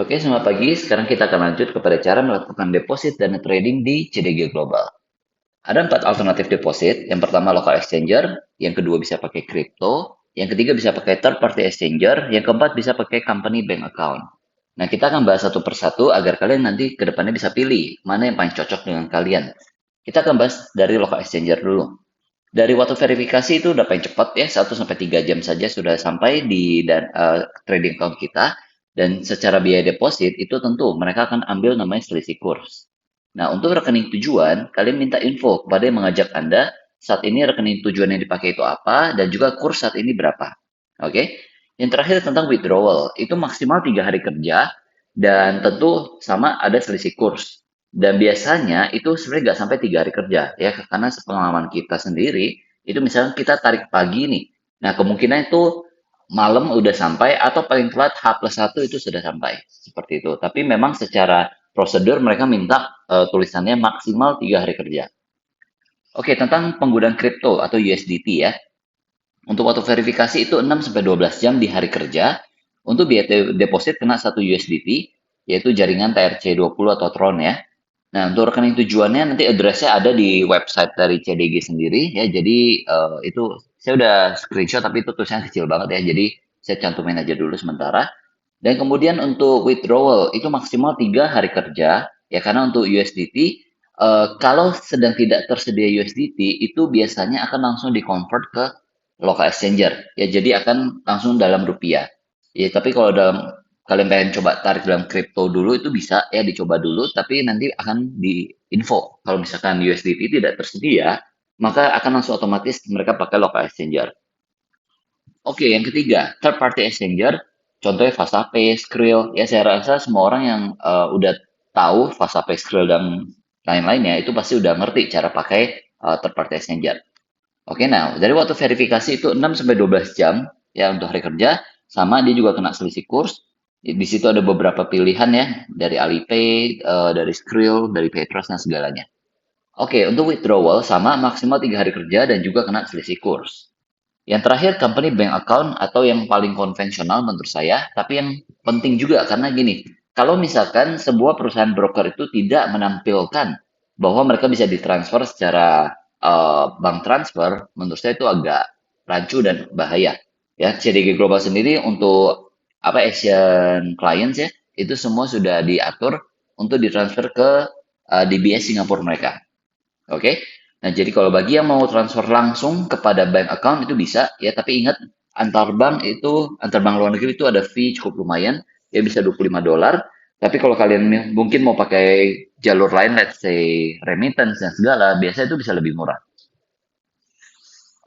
Oke, selamat pagi. Sekarang kita akan lanjut kepada cara melakukan deposit dan trading di CDG Global. Ada 4 alternatif deposit. Yang pertama local exchanger, yang kedua bisa pakai crypto, yang ketiga bisa pakai third party exchanger, yang keempat bisa pakai company bank account. Nah, kita akan bahas satu persatu agar kalian nanti ke depannya bisa pilih mana yang paling cocok dengan kalian. Kita akan bahas dari local exchanger dulu. Dari waktu verifikasi itu udah paling cepat ya, 1 sampai 3 jam saja sudah sampai di trading account kita. Dan secara biaya deposit itu tentu mereka akan ambil namanya selisih kurs. Nah, untuk rekening tujuan, kalian minta info kepada yang mengajak Anda saat ini rekening tujuan yang dipakai itu apa dan juga kurs saat ini berapa. Oke. Yang terakhir tentang withdrawal, itu maksimal 3 hari kerja dan tentu sama ada selisih kurs. Dan biasanya itu sebenarnya nggak sampai 3 hari kerja ya, karena sepengalaman kita sendiri itu misalnya kita tarik pagi nih. Nah, kemungkinan itu malam udah sampai atau paling telat H+1 itu sudah sampai seperti itu. Tapi memang secara prosedur mereka minta tulisannya maksimal 3 hari kerja. Oke, tentang penggunaan kripto atau USDT ya. Untuk waktu verifikasi itu 6 sampai 12 jam di hari kerja. Untuk biaya deposit kena 1 USDT, yaitu jaringan TRC20 atau Tron ya. Nah, untuk rekening tujuannya nanti address-nya ada di website dari CDG sendiri ya. Jadi itu saya udah screenshot tapi itu tulisannya kecil banget ya. Jadi saya cantumin aja dulu sementara. Dan kemudian untuk withdrawal itu maksimal 3 hari kerja ya, karena untuk USDT kalau sedang tidak tersedia USDT itu biasanya akan langsung di-convert ke local exchanger ya, jadi akan langsung dalam rupiah. Ya, tapi kalau kalian pengen coba tarik dalam kripto dulu itu bisa ya, dicoba dulu, tapi nanti akan di info kalau misalkan USDT tidak tersedia, maka akan langsung otomatis mereka pakai local exchanger. Oke, yang ketiga, third party exchanger, contohnya Fasape, Skrill. Ya, saya rasa semua orang yang udah tahu Fasape, Skrill, dan lain-lainnya itu pasti udah ngerti cara pakai third party exchanger. Oke, nah dari waktu verifikasi itu 6 sampai 12 jam ya untuk hari kerja, sama dia juga kena selisih kurs. Di situ ada beberapa pilihan ya, dari Alipay, dari Skrill, dari Petros, dan segalanya. Oke, untuk withdrawal sama maksimal 3 hari kerja dan juga kena selisih kurs. Yang terakhir, company bank account atau yang paling konvensional menurut saya, tapi yang penting juga karena gini, kalau misalkan sebuah perusahaan broker itu tidak menampilkan bahwa mereka bisa ditransfer secara bank transfer, menurut saya itu agak rancu dan bahaya. Ya, CDG Global sendiri untuk Asian clients ya, itu semua sudah diatur untuk ditransfer ke DBS Singapura mereka. Oke. Nah, jadi kalau bagi yang mau transfer langsung kepada bank account itu bisa ya, tapi ingat antar bank luar negeri itu ada fee cukup lumayan, ya bisa $25. Tapi kalau kalian mungkin mau pakai jalur lain, let's say remittance dan segala, biasanya itu bisa lebih murah.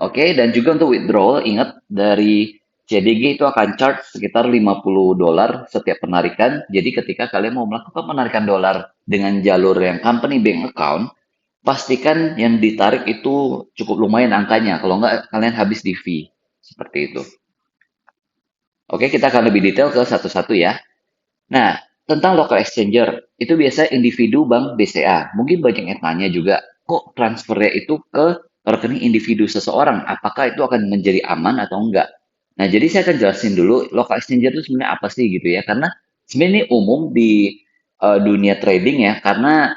Oke, dan juga untuk withdrawal, ingat dari CDG itu akan charge sekitar $50 setiap penarikan. Jadi ketika kalian mau melakukan penarikan dolar dengan jalur yang company bank account, pastikan yang ditarik itu cukup lumayan angkanya. Kalau nggak, kalian habis di fee. Seperti itu. Oke, kita akan lebih detail ke satu-satu ya. Nah, tentang local exchanger, itu biasa individu bank BCA. Mungkin banyak yang tanya juga, kok transfernya itu ke rekening individu seseorang? Apakah itu akan menjadi aman atau enggak? Nah, jadi saya akan jelasin dulu local exchanger itu sebenarnya apa sih gitu ya. Karena sebenarnya ini umum di dunia trading ya. Karena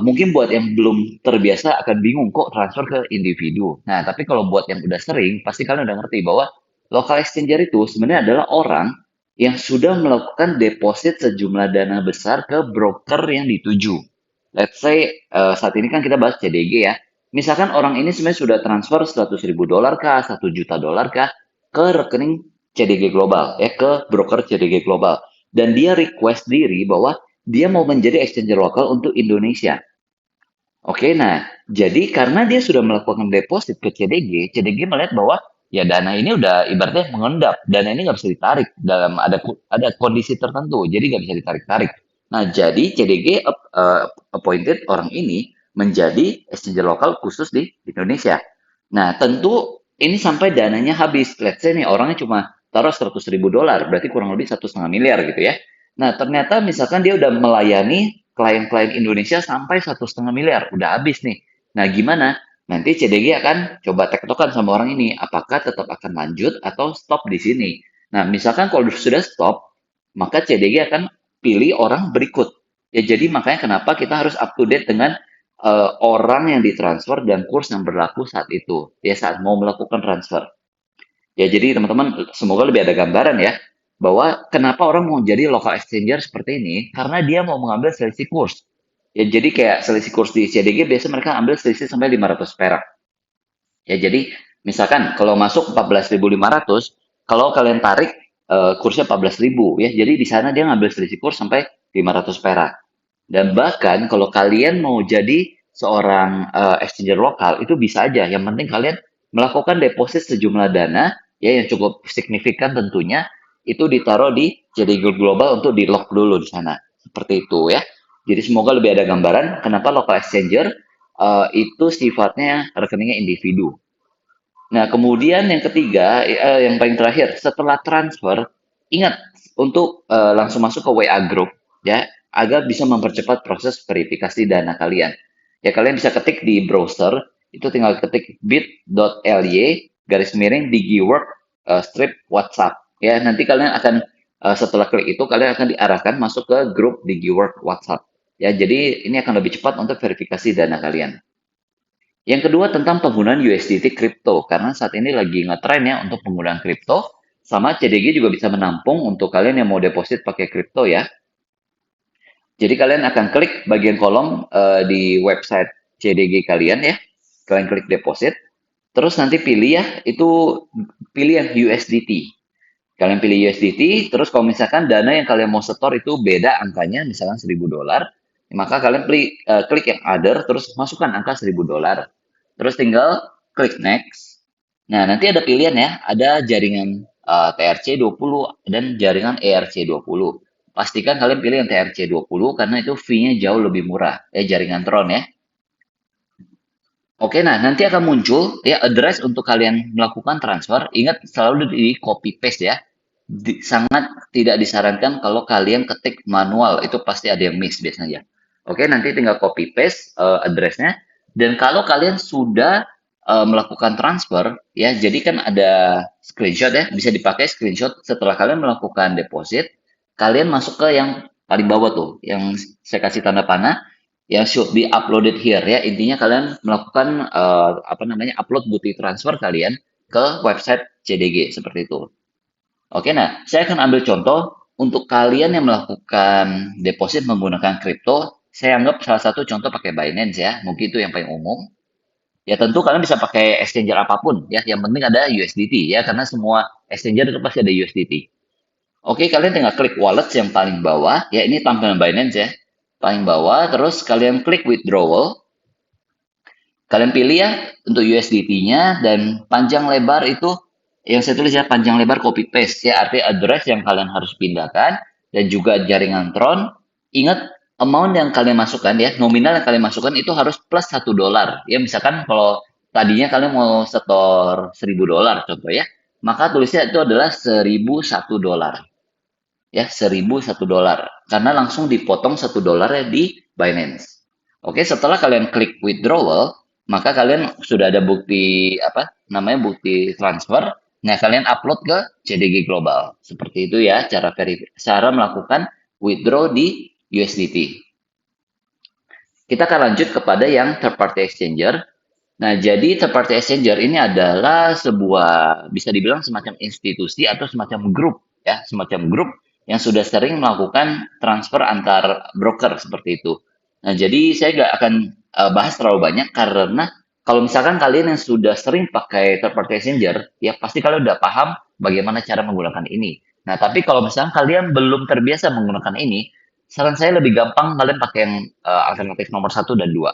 mungkin buat yang belum terbiasa akan bingung kok transfer ke individu. Nah, tapi kalau buat yang udah sering, pasti kalian udah ngerti bahwa local exchanger itu sebenarnya adalah orang yang sudah melakukan deposit sejumlah dana besar ke broker yang dituju. Let's say saat ini kan kita bahas CDG ya. Misalkan orang ini sebenarnya sudah transfer $100.000 kah, $1 juta kah ke rekening CDG Global, ya ke broker CDG Global. Dan dia request diri bahwa dia mau menjadi exchanger lokal untuk Indonesia. Oke, nah, jadi karena dia sudah melakukan deposit ke CDG melihat bahwa ya dana ini udah ibaratnya mengendap, dana ini nggak bisa ditarik dalam ada kondisi tertentu, jadi nggak bisa ditarik-tarik. Nah, jadi CDG appointed orang ini menjadi exchanger lokal khusus di Indonesia. Nah, tentu ini sampai dananya habis. Let's say nih orangnya cuma taruh $100.000, berarti kurang lebih 1,5 miliar gitu ya. Nah, ternyata misalkan dia udah melayani klien-klien Indonesia sampai 1,5 miliar, udah habis nih. Nah, gimana? Nanti CDG akan coba tektokan sama orang ini, apakah tetap akan lanjut atau stop di sini. Nah, misalkan kalau sudah stop, maka CDG akan pilih orang berikut. Ya, jadi makanya kenapa kita harus up to date dengan orang yang ditransfer dan kurs yang berlaku saat itu, ya saat mau melakukan transfer. Ya, jadi teman-teman semoga lebih ada gambaran ya, bahwa kenapa orang mau jadi local exchanger seperti ini, karena dia mau mengambil selisih kurs. Ya, jadi kayak selisih kurs di CDG biasa mereka ambil selisih sampai 500 perak. Ya, jadi misalkan kalau masuk 14.500, kalau kalian tarik kursnya 14.000 ya. Jadi di sana dia ngambil selisih kurs sampai 500 perak. Dan bahkan kalau kalian mau jadi seorang exchanger lokal itu bisa aja. Yang penting kalian melakukan deposit sejumlah dana ya yang cukup signifikan tentunya itu ditaruh di jadi global untuk di lock dulu di sana. Seperti itu ya. Jadi semoga lebih ada gambaran kenapa local exchanger itu sifatnya rekeningnya individu. Nah, kemudian yang ketiga, yang paling terakhir, setelah transfer, ingat untuk langsung masuk ke WA Group, ya, agar bisa mempercepat proses verifikasi dana kalian. Ya, kalian bisa ketik di browser, itu tinggal ketik bit.ly garis miring digiwork strip WhatsApp. Ya, nanti kalian akan setelah klik itu kalian akan diarahkan masuk ke grup digiwork WhatsApp. Ya, jadi ini akan lebih cepat untuk verifikasi dana kalian. Yang kedua tentang penggunaan USDT kripto, karena saat ini lagi ngetren ya untuk penggunaan kripto, sama CDG juga bisa menampung untuk kalian yang mau deposit pakai kripto ya. Jadi kalian akan klik bagian kolom di website CDG kalian ya, kalian klik deposit, terus nanti pilih ya, itu pilih yang USDT. Kalian pilih USDT, terus kalau misalkan dana yang kalian mau setor itu beda angkanya, misalkan $1.000, maka kalian klik yang other, terus masukkan angka $1.000. Terus tinggal klik next. Nah, nanti ada pilihan ya, ada jaringan TRC20 dan jaringan ERC20. Pastikan kalian pilih yang TRC20 karena itu fee-nya jauh lebih murah, jaringan Tron ya. Oke, nah nanti akan muncul ya address untuk kalian melakukan transfer. Ingat selalu di copy paste ya. Sangat tidak disarankan kalau kalian ketik manual, itu pasti ada yang miss biasanya. Oke, nanti tinggal copy paste addressnya. Dan kalau kalian sudah melakukan transfer, ya jadi kan ada screenshot ya, bisa dipakai screenshot setelah kalian melakukan deposit. Kalian masuk ke yang paling bawah tuh, yang saya kasih tanda panah yang should be uploaded here ya. Intinya kalian melakukan apa namanya upload bukti transfer kalian ke website CDG seperti itu. Oke, nah saya akan ambil contoh untuk kalian yang melakukan deposit menggunakan kripto. Saya anggap salah satu contoh pakai Binance ya, mungkin itu yang paling umum. Ya tentu kalian bisa pakai exchanger apapun ya, yang penting ada USDT ya, karena semua exchanger itu pasti ada USDT. Oke, kalian tinggal klik wallet yang paling bawah. Ya, ini tampilan Binance ya. Paling bawah, terus kalian klik withdrawal. Kalian pilih ya untuk USDT-nya dan panjang lebar itu yang saya tulis ya panjang lebar copy paste ya, arti address yang kalian harus pindahkan dan juga jaringan Tron. Ingat amount yang kalian masukkan ya, nominal yang kalian masukkan itu harus plus $1. Ya, misalkan kalau tadinya kalian mau setor $1.000 contoh ya, maka tulisnya itu adalah $1.001 ya $1.001 karena langsung dipotong $1 ya di Binance. Oke, setelah kalian klik withdrawal, maka kalian sudah ada bukti apa namanya bukti transfer. Nah, kalian upload ke CDG Global. Seperti itu ya cara melakukan withdraw di USDT. Kita akan lanjut kepada yang third party exchanger. Nah, jadi third party exchanger ini adalah sebuah bisa dibilang semacam institusi atau semacam grup ya, semacam grup yang sudah sering melakukan transfer antar broker seperti itu. Nah, jadi saya nggak akan bahas terlalu banyak karena kalau misalkan kalian yang sudah sering pakai third party exchanger, ya pasti kalian udah paham bagaimana cara menggunakan ini. Nah, tapi kalau misalkan kalian belum terbiasa menggunakan ini, saran saya lebih gampang kalian pakai yang alternatif nomor 1 dan 2.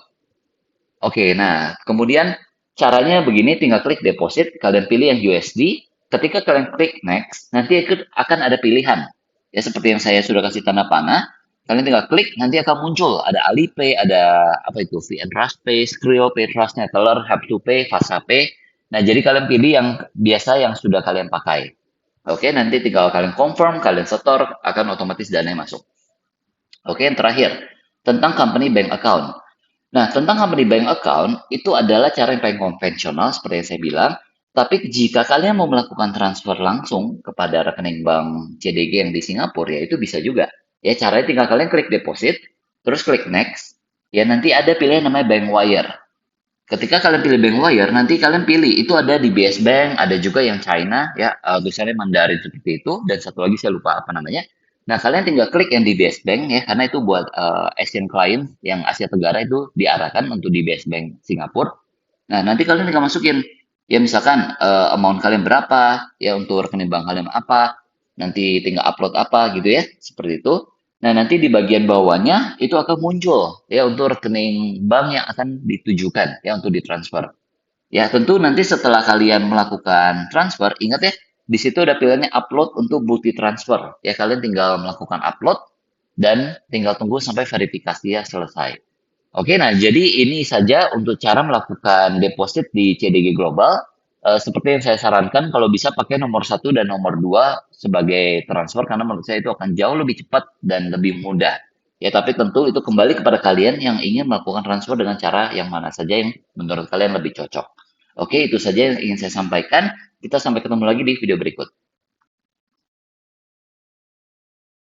Oke, nah kemudian caranya begini, tinggal klik deposit, kalian pilih yang USD. Ketika kalian klik next, nanti akan ada pilihan. Ya seperti yang saya sudah kasih tanda panah, kalian tinggal klik, nanti akan muncul ada Alipay, ada apa itu, VNTrustPay, Skrill, PayTrust, Neteller, Have2Pay, FastPay. Nah, jadi kalian pilih yang biasa yang sudah kalian pakai. Oke, nanti tinggal kalian confirm, kalian setor, akan otomatis dana masuk. Oke, yang terakhir, tentang company bank account. Nah, tentang company bank account, itu adalah cara yang paling konvensional seperti yang saya bilang. Tapi jika kalian mau melakukan transfer langsung kepada rekening bank CDG yang di Singapura, ya itu bisa juga. Ya, caranya tinggal kalian klik deposit, terus klik next. Ya, nanti ada pilihan namanya bank wire. Ketika kalian pilih bank wire, nanti kalian pilih itu ada di BS Bank, ada juga yang China, ya, tulisannya Mandarin seperti itu, dan satu lagi saya lupa apa namanya. Nah, kalian tinggal klik yang di BS Bank ya, karena itu buat Asian client yang Asia Tenggara itu diarahkan untuk di BS Bank Singapura. Nah, nanti kalian tinggal masukin, ya misalkan amount kalian berapa, ya untuk rekening bank kalian apa, nanti tinggal upload apa gitu ya, seperti itu. Nah, nanti di bagian bawahnya itu akan muncul ya untuk rekening bank yang akan ditujukan ya untuk ditransfer. Ya, tentu nanti setelah kalian melakukan transfer, ingat ya, di situ ada pilihannya upload untuk multi transfer. Ya, kalian tinggal melakukan upload dan tinggal tunggu sampai verifikasi ya selesai. Oke, nah jadi ini saja untuk cara melakukan deposit di CDG Global. Seperti yang saya sarankan, kalau bisa pakai nomor satu dan nomor 2 sebagai transfer, karena menurut saya itu akan jauh lebih cepat dan lebih mudah. Ya, tapi tentu itu kembali kepada kalian yang ingin melakukan transfer dengan cara yang mana saja yang menurut kalian lebih cocok. Oke, itu saja yang ingin saya sampaikan. Kita sampai ketemu lagi di video berikut.